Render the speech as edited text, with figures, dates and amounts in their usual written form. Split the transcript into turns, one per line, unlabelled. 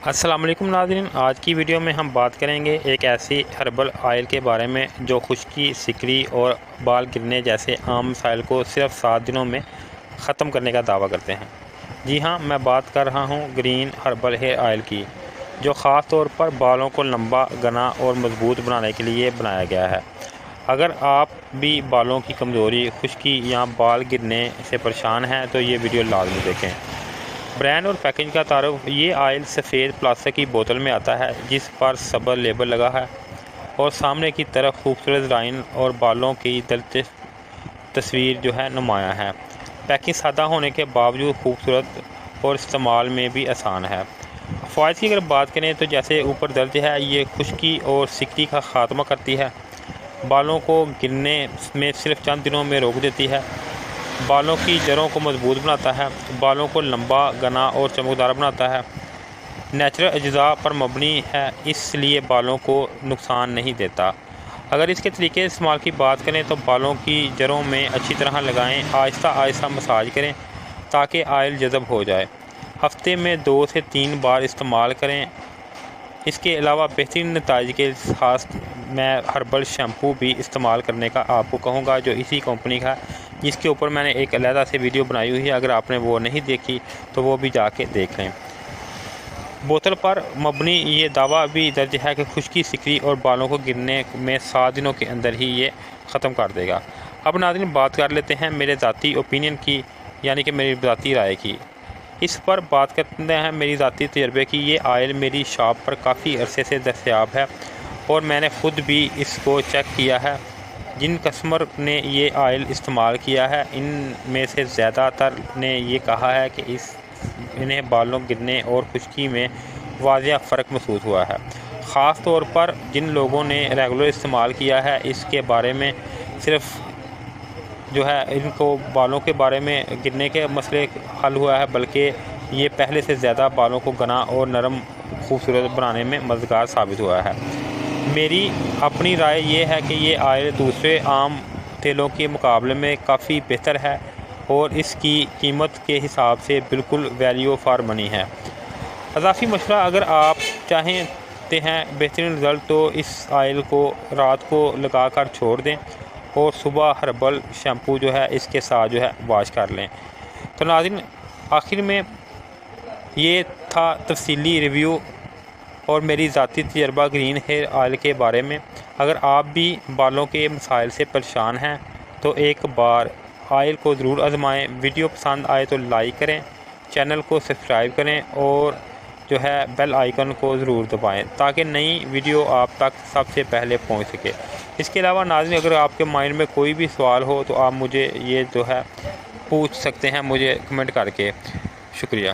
السلام علیکم ناظرین، آج کی ویڈیو میں ہم بات کریں گے ایک ایسی ہربل آئل کے بارے میں جو خشکی، سکری اور بال گرنے جیسے عام مسائل کو صرف 7 دنوں میں ختم کرنے کا دعویٰ کرتے ہیں۔ جی ہاں، میں بات کر رہا ہوں گرین ہربل ہیئر آئل کی، جو خاص طور پر بالوں کو لمبا، گھنا اور مضبوط بنانے کے لیے بنایا گیا ہے۔ اگر آپ بھی بالوں کی کمزوری، خشکی یا بال گرنے سے پریشان ہیں تو یہ ویڈیو لازمی دیکھیں۔ برانڈ اور پیکیجنگ کا تعارف: یہ آئل سفید پلاسٹک کی بوتل میں آتا ہے جس پر صبر لیبل لگا ہے اور سامنے کی طرف خوبصورت ڈیزائن اور بالوں کی دلچسپ تصویر نمایاں ہے۔ پیکنگ سادہ ہونے کے باوجود خوبصورت اور استعمال میں بھی آسان ہے۔ فوائد کی اگر بات کریں تو جیسے اوپر درج ہے، یہ خشکی اور سکری کا خاتمہ کرتی ہے، بالوں کو گرنے میں صرف چند دنوں میں روک دیتی ہے، بالوں کی جڑوں کو مضبوط بناتا ہے، بالوں کو لمبا، گھنا اور چمکدار بناتا ہے، نیچرل اجزاء پر مبنی ہے اس لیے بالوں کو نقصان نہیں دیتا۔ اگر اس کے طریقے استعمال کی بات کریں تو بالوں کی جڑوں میں اچھی طرح لگائیں، آہستہ آہستہ مساج کریں تاکہ آئل جذب ہو جائے، ہفتے میں 2 سے 3 بار استعمال کریں۔ اس کے علاوہ بہترین نتائج کے ساتھ میں ہربل شیمپو بھی استعمال کرنے کا آپ کو کہوں گا، جو اسی کمپنی کا، جس کے اوپر میں نے ایک علیحدہ سے ویڈیو بنائی ہوئی ہے۔ اگر آپ نے وہ نہیں دیکھی تو وہ بھی جا کے دیکھ لیں۔ بوتل پر مبنی یہ دعویٰ بھی درج ہے کہ خشکی، سکری اور بالوں کو گرنے میں 7 دنوں کے اندر ہی یہ ختم کر دے گا۔ اب ناظرین، بات کر لیتے ہیں میرے ذاتی اوپینین کی، یعنی کہ میری ذاتی رائے کی۔ اس پر بات کرتے ہیں میری ذاتی تجربے کی۔ یہ آئل میری شاپ پر کافی عرصے سے دستیاب ہے اور میں نے خود بھی اس کو چیک کیا ہے۔ جن کسٹمر نے یہ آئل استعمال کیا ہے، ان میں سے زیادہ تر نے یہ کہا ہے کہ انہیں بالوں گرنے اور خشکی میں واضح فرق محسوس ہوا ہے۔ خاص طور پر جن لوگوں نے ریگولر استعمال کیا ہے، اس کے بارے میں صرف ان کو بالوں کے بارے میں گرنے کے مسئلے حل ہوا ہے، بلکہ یہ پہلے سے زیادہ بالوں کو گھنا اور نرم خوبصورت بنانے میں مددگار ثابت ہوا ہے۔ میری اپنی رائے یہ ہے کہ یہ آئل دوسرے عام تیلوں کے مقابلے میں کافی بہتر ہے اور اس کی قیمت کے حساب سے بالکل ویلیو فار منی ہے۔ اضافی مشورہ: اگر آپ چاہتے ہیں بہترین رزلٹ تو اس آئل کو رات کو لگا کر چھوڑ دیں اور صبح ہربل شیمپو اس کے ساتھ واش کر لیں۔ تو ناظرین، آخر میں یہ تھا تفصیلی ریویو اور میری ذاتی تجربہ گرین ہیئر آئل کے بارے میں۔ اگر آپ بھی بالوں کے مسائل سے پریشان ہیں تو ایک بار آئل کو ضرور آزمائیں۔ ویڈیو پسند آئے تو لائک کریں، چینل کو سبسکرائب کریں اور بیل آئیکن کو ضرور دبائیں تاکہ نئی ویڈیو آپ تک سب سے پہلے پہنچ سکے۔ اس کے علاوہ ناظرین، اگر آپ کے مائنڈ میں کوئی بھی سوال ہو تو آپ مجھے یہ پوچھ سکتے ہیں، مجھے کمنٹ کر کے۔ شکریہ۔